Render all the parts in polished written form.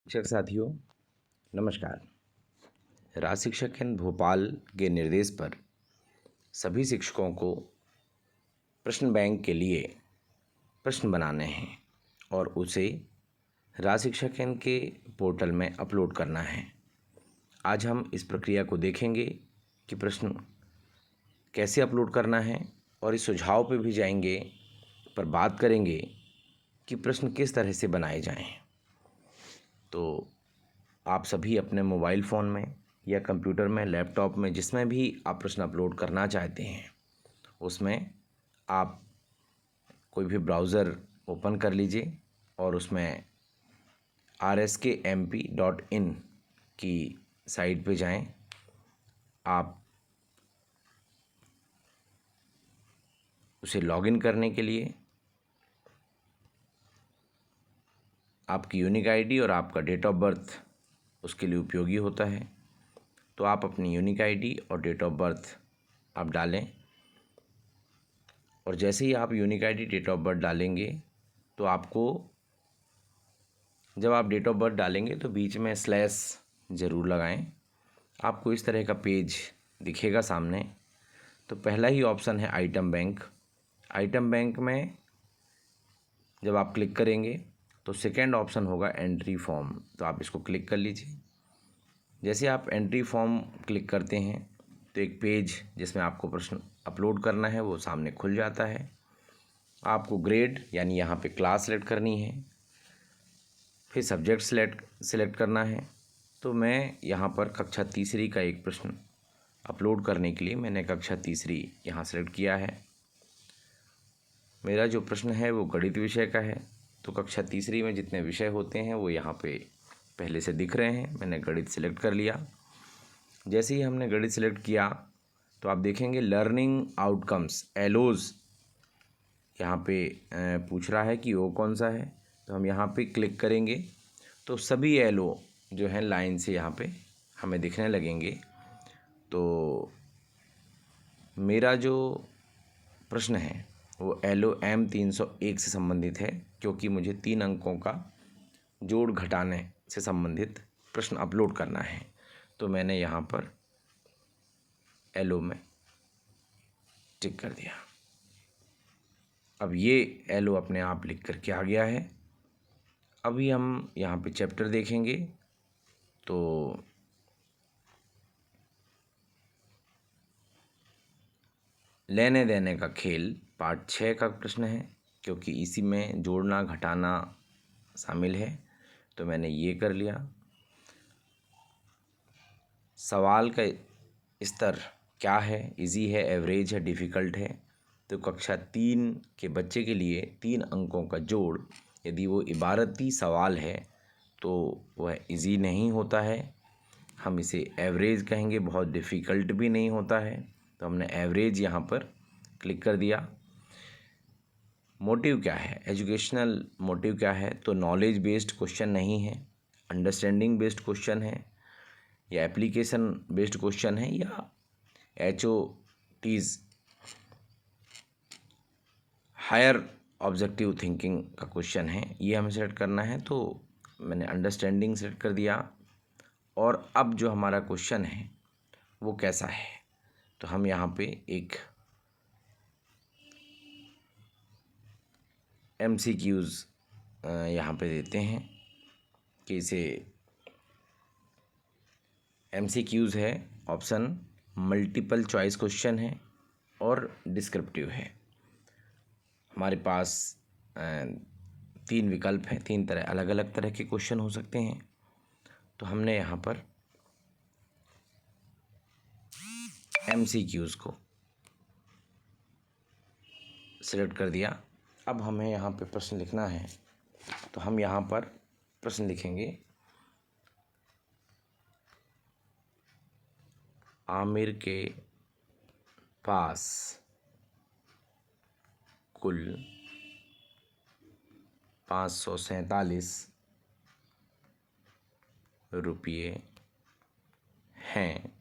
शिक्षक साथियों नमस्कार। राज शिक्षक केंद्र भोपाल के निर्देश पर सभी शिक्षकों को प्रश्न बैंक के लिए प्रश्न बनाने हैं और उसे राज शिक्षक केंद्र के पोर्टल में अपलोड करना है। आज हम इस प्रक्रिया को देखेंगे कि प्रश्न कैसे अपलोड करना है और इस सुझाव पे भी जाएंगे, पर बात करेंगे कि प्रश्न किस तरह से बनाए जाएं। तो आप सभी अपने मोबाइल फ़ोन में या कंप्यूटर में, लैपटॉप में, जिसमें भी आप प्रश्न अपलोड करना चाहते हैं उसमें आप कोई भी ब्राउज़र ओपन कर लीजिए और उसमें rskmp.in की साइट पे जाएं। आप उसे लॉगिन करने के लिए आपकी यूनिक आईडी और आपका डेट ऑफ बर्थ उसके लिए उपयोगी होता है। तो आप अपनी यूनिक आईडी और डेट ऑफ बर्थ आप डालें और जैसे ही आप unique ID, date of birth डालेंगे तो आपको, जब आप डेट ऑफ बर्थ डालेंगे तो बीच में स्लैश ज़रूर लगाएं। आपको इस तरह का पेज दिखेगा सामने। तो पहला ही ऑप्शन है आइटम बैंक। आइटम बैंक में जब आप क्लिक करेंगे तो सेकेंड ऑप्शन होगा एंट्री फॉर्म। तो आप इसको क्लिक कर लीजिए। जैसे आप एंट्री फॉर्म क्लिक करते हैं तो एक पेज जिसमें आपको प्रश्न अपलोड करना है वो सामने खुल जाता है। आपको ग्रेड यानी यहाँ पे क्लास सेलेक्ट करनी है, फिर सब्जेक्ट सेलेक्ट करना है। तो मैं यहाँ पर कक्षा तीसरी का एक प्रश्न अपलोड करने के लिए मैंने कक्षा तीसरी यहाँ सेलेक्ट किया है। मेरा जो प्रश्न है वो गणित विषय का है। तो कक्षा तीसरी में जितने विषय होते हैं वो यहाँ पे पहले से दिख रहे हैं। मैंने गणित सेलेक्ट कर लिया। जैसे ही हमने गणित सेलेक्ट किया तो आप देखेंगे लर्निंग आउटकम्स एलोज़ यहाँ पे पूछ रहा है कि वो कौन सा है। तो हम यहाँ पे क्लिक करेंगे तो सभी एलो जो हैं लाइन से यहाँ पे हमें दिखने लगेंगे। तो मेरा जो प्रश्न है वो एलो M301 से संबंधित है, क्योंकि मुझे 3 अंकों का जोड़ घटाने से संबंधित प्रश्न अपलोड करना है। तो मैंने यहाँ पर एलो में टिक कर दिया। अब ये एलो अपने आप लिख कर के आ गया है। अभी हम यहाँ पे चैप्टर देखेंगे तो लेने देने का खेल पार्ट 6 का प्रश्न है, क्योंकि इसी में जोड़ना घटाना शामिल है। तो मैंने ये कर लिया। सवाल का स्तर क्या है, इजी है, एवरेज है, डिफ़िकल्ट है। तो कक्षा 3 के बच्चे के लिए 3 अंकों का जोड़ यदि वो इबारती सवाल है तो वह इजी नहीं होता है, हम इसे एवरेज कहेंगे। बहुत डिफ़िकल्ट भी नहीं होता है, तो हमने एवरेज यहाँ पर क्लिक कर दिया। मोटिव क्या है, एजुकेशनल मोटिव क्या है, तो नॉलेज बेस्ड क्वेश्चन नहीं है, अंडरस्टैंडिंग बेस्ड क्वेश्चन है, या एप्लीकेशन बेस्ड क्वेश्चन है, या HOTs हायर ऑब्जेक्टिव थिंकिंग का क्वेश्चन है, ये हमें सेलेक्ट करना है। तो मैंने अंडरस्टैंडिंग सेलेक्ट कर दिया। और अब जो हमारा क्वेश्चन है वो कैसा है, तो हम यहाँ पे एक MCQs यहाँ पे देते हैं कि इसे MCQs है, ऑप्शन मल्टीपल चॉइस क्वेश्चन है और डिस्क्रिप्टिव है। हमारे पास 3 विकल्प हैं, 3 तरह अलग अलग तरह के क्वेश्चन हो सकते हैं। तो हमने यहाँ पर MCQs को सिलेक्ट कर दिया। अब हमें यहाँ पे प्रश्न लिखना है। तो हम यहाँ पर प्रश्न लिखेंगे, आमिर के पास कुल 547 रुपये हैं,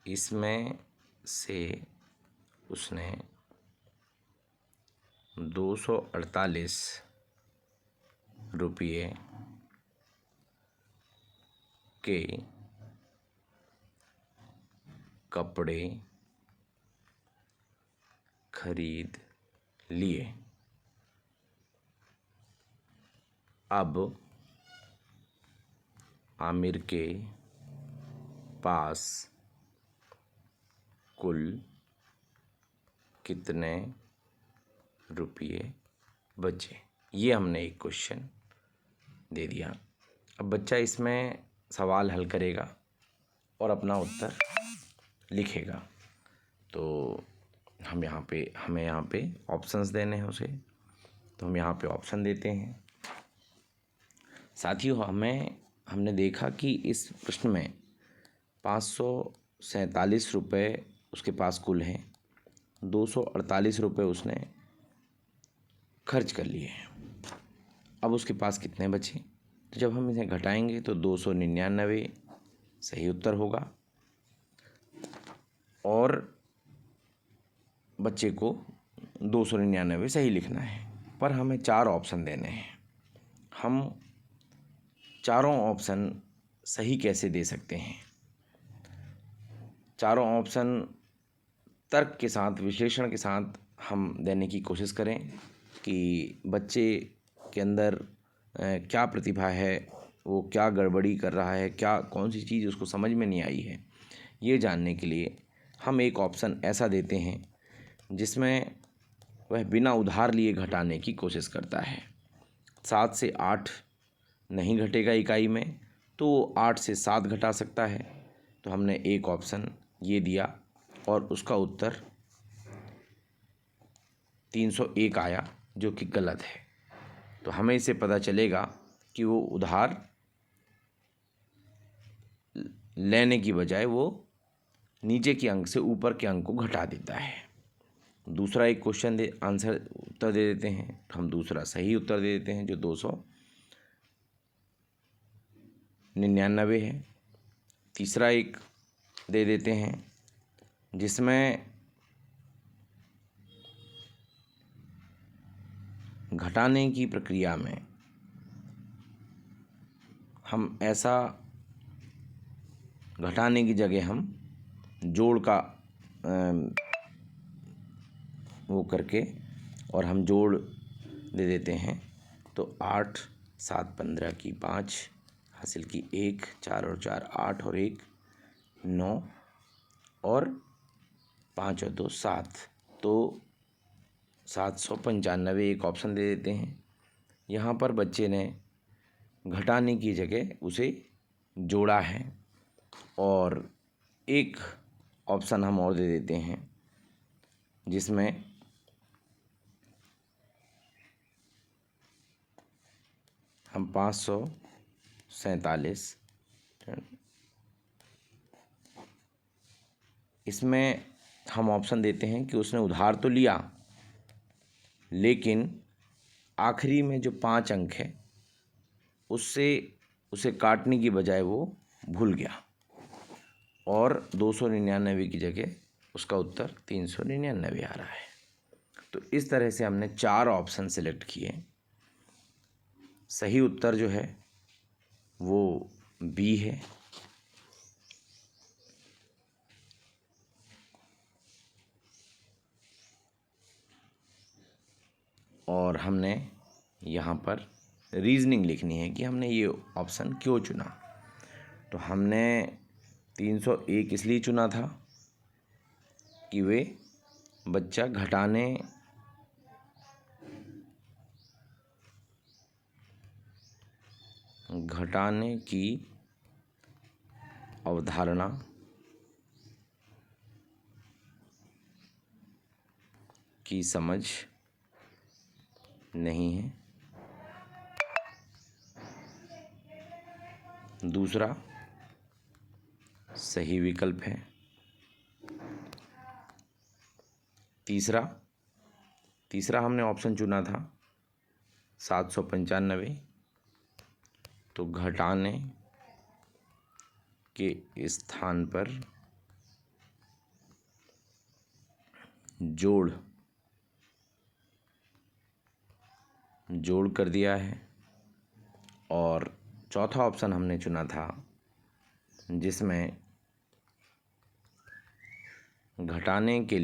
इसमें से उसने 248 रुपये के कपड़े खरीद लिए। अब आमिर के पास कुल कितने रुपये बचे। ये हमने एक क्वेश्चन दे दिया। अब बच्चा इसमें सवाल हल करेगा और अपना उत्तर लिखेगा। तो हमें यहाँ पे ऑप्शंस देने हैं उसे, तो हम यहाँ पे ऑप्शन देते हैं। साथियों, हमने देखा कि इस प्रश्न में 547 रुपये उसके पास कुल हैं, 248 रुपये उसने खर्च कर लिए हैं। अब उसके पास कितने बचे, तो जब हम इसे घटाएंगे तो 299 सही उत्तर होगा और बच्चे को 299 सही लिखना है। पर हमें 4 ऑप्शन देने हैं। हम चारों ऑप्शन सही कैसे दे सकते हैं? चारों ऑप्शन तर्क के साथ, विश्लेषण के साथ हम देने की कोशिश करें कि बच्चे के अंदर क्या प्रतिभा है, वो क्या गड़बड़ी कर रहा है, क्या कौन सी चीज़ उसको समझ में नहीं आई है। ये जानने के लिए हम एक ऑप्शन ऐसा देते हैं जिसमें वह बिना उधार लिए घटाने की कोशिश करता है। 7 से 8 नहीं घटेगा इकाई में, तो 8 से 7 घटा सकता है। तो हमने एक ऑप्शन ये दिया और उसका उत्तर 301 आया, जो कि गलत है। तो हमें इससे पता चलेगा कि वो उधार लेने की बजाय वो नीचे के अंक से ऊपर के अंक को घटा देता है। दूसरा एक क्वेश्चन उत्तर दे देते हैं, तो हम दूसरा सही उत्तर दे देते हैं जो 299 है। तीसरा एक दे देते हैं जिसमें घटाने की प्रक्रिया में हम ऐसा घटाने की जगह हम जोड़ का वो करके और हम जोड़ दे देते हैं। तो 8 7 15 की 5 हासिल की 1, 4 और 4 8 और 1 9 और 5 और 2 7, तो 795 एक ऑप्शन दे देते हैं। यहाँ पर बच्चे ने घटाने की जगह उसे जोड़ा है। और एक ऑप्शन हम और दे देते हैं जिसमें हम 547 इसमें हम ऑप्शन देते हैं कि उसने उधार तो लिया, लेकिन आखिरी में जो 5 अंक है उससे उसे काटने की बजाय वो भूल गया और 299 की जगह उसका उत्तर 399 आ रहा है। तो इस तरह से हमने 4 ऑप्शन सेलेक्ट किए। सही उत्तर जो है वो बी है। और हमने यहाँ पर रीजनिंग लिखनी है कि हमने ये ऑप्शन क्यों चुना। तो हमने 301 इसलिए चुना था कि वे बच्चा घटाने की अवधारणा की समझ नहीं है। दूसरा सही विकल्प है। तीसरा हमने ऑप्शन चुना था 795, तो घटाने के स्थान पर जोड़ कर दिया है। और चौथा ऑप्शन हमने चुना था जिसमें घटाने के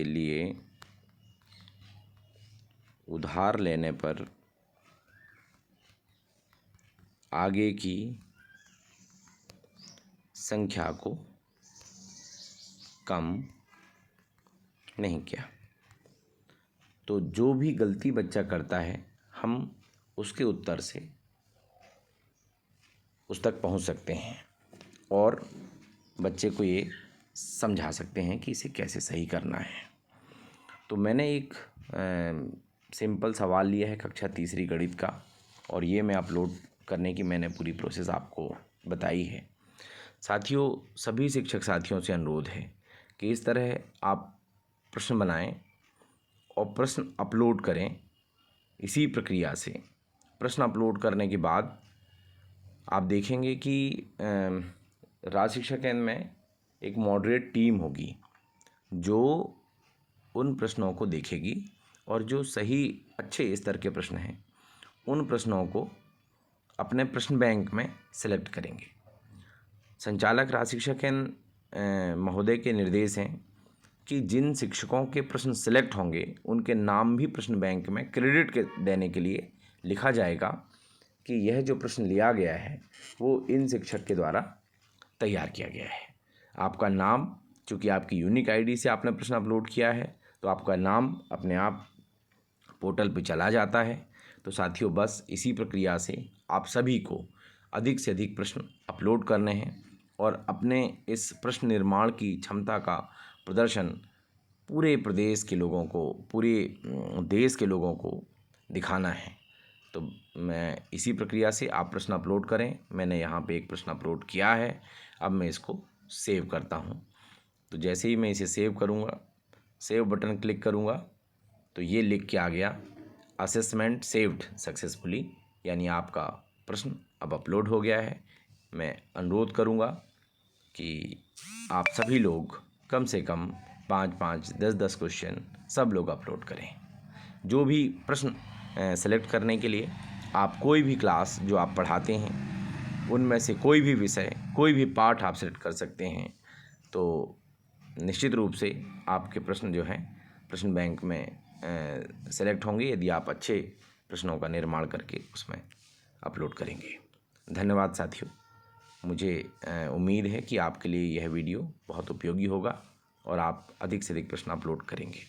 लिए उधार लेने पर आगे की संख्या को कम नहीं किया। तो जो भी गलती बच्चा करता है हम उसके उत्तर से उस तक पहुंच सकते हैं और बच्चे को ये समझा सकते हैं कि इसे कैसे सही करना है। तो मैंने एक सिंपल सवाल लिया है कक्षा तीसरी गणित का और ये मैं अपलोड करने की मैंने पूरी प्रोसेस आपको बताई है। साथियों, सभी शिक्षक साथियों से अनुरोध है कि इस तरह आप प्रश्न बनाएं और प्रश्न अपलोड करें। इसी प्रक्रिया से प्रश्न अपलोड करने के बाद आप देखेंगे कि राज्य शिक्षा केंद्र में एक मॉडरेट टीम होगी जो उन प्रश्नों को देखेगी और जो सही अच्छे स्तर के प्रश्न हैं उन प्रश्नों को अपने प्रश्न बैंक में सेलेक्ट करेंगे। संचालक राज्य शिक्षा केंद्र महोदय के निर्देश हैं कि जिन शिक्षकों के प्रश्न सेलेक्ट होंगे उनके नाम भी प्रश्न बैंक में क्रेडिट के देने के लिए लिखा जाएगा कि यह जो प्रश्न लिया गया है वो इन शिक्षक के द्वारा तैयार किया गया है। आपका नाम, चूँकि आपकी यूनिक आईडी से आपने प्रश्न अपलोड किया है तो आपका नाम अपने आप पोर्टल पे चला जाता है। तो साथियों, बस इसी प्रक्रिया से आप सभी को अधिक से अधिक प्रश्न अपलोड करने हैं और अपने इस प्रश्न निर्माण की क्षमता का प्रदर्शन पूरे प्रदेश के लोगों को, पूरे देश के लोगों को दिखाना है। तो मैं इसी प्रक्रिया से आप प्रश्न अपलोड करें। मैंने यहाँ पे एक प्रश्न अपलोड किया है, अब मैं इसको सेव करता हूँ। तो जैसे ही मैं इसे सेव करूँगा, सेव बटन क्लिक करूँगा तो ये लिख के आ गया असेसमेंट सेव्ड सक्सेसफुली, यानी आपका प्रश्न अब अपलोड हो गया है। मैं अनुरोध करूँगा कि आप सभी लोग कम से कम 5-5, 10-10 क्वेश्चन सब लोग अपलोड करें। जो भी प्रश्न सेलेक्ट करने के लिए आप कोई भी क्लास जो आप पढ़ाते हैं उनमें से कोई भी विषय, कोई भी पाठ आप सेलेक्ट कर सकते हैं। तो निश्चित रूप से आपके प्रश्न जो हैं प्रश्न बैंक में सेलेक्ट होंगे यदि आप अच्छे प्रश्नों का निर्माण करके उसमें अपलोड करेंगे। धन्यवाद साथियों। मुझे उम्मीद है कि आपके लिए यह वीडियो बहुत उपयोगी होगा और आप अधिक से अधिक प्रश्न अपलोड करेंगे।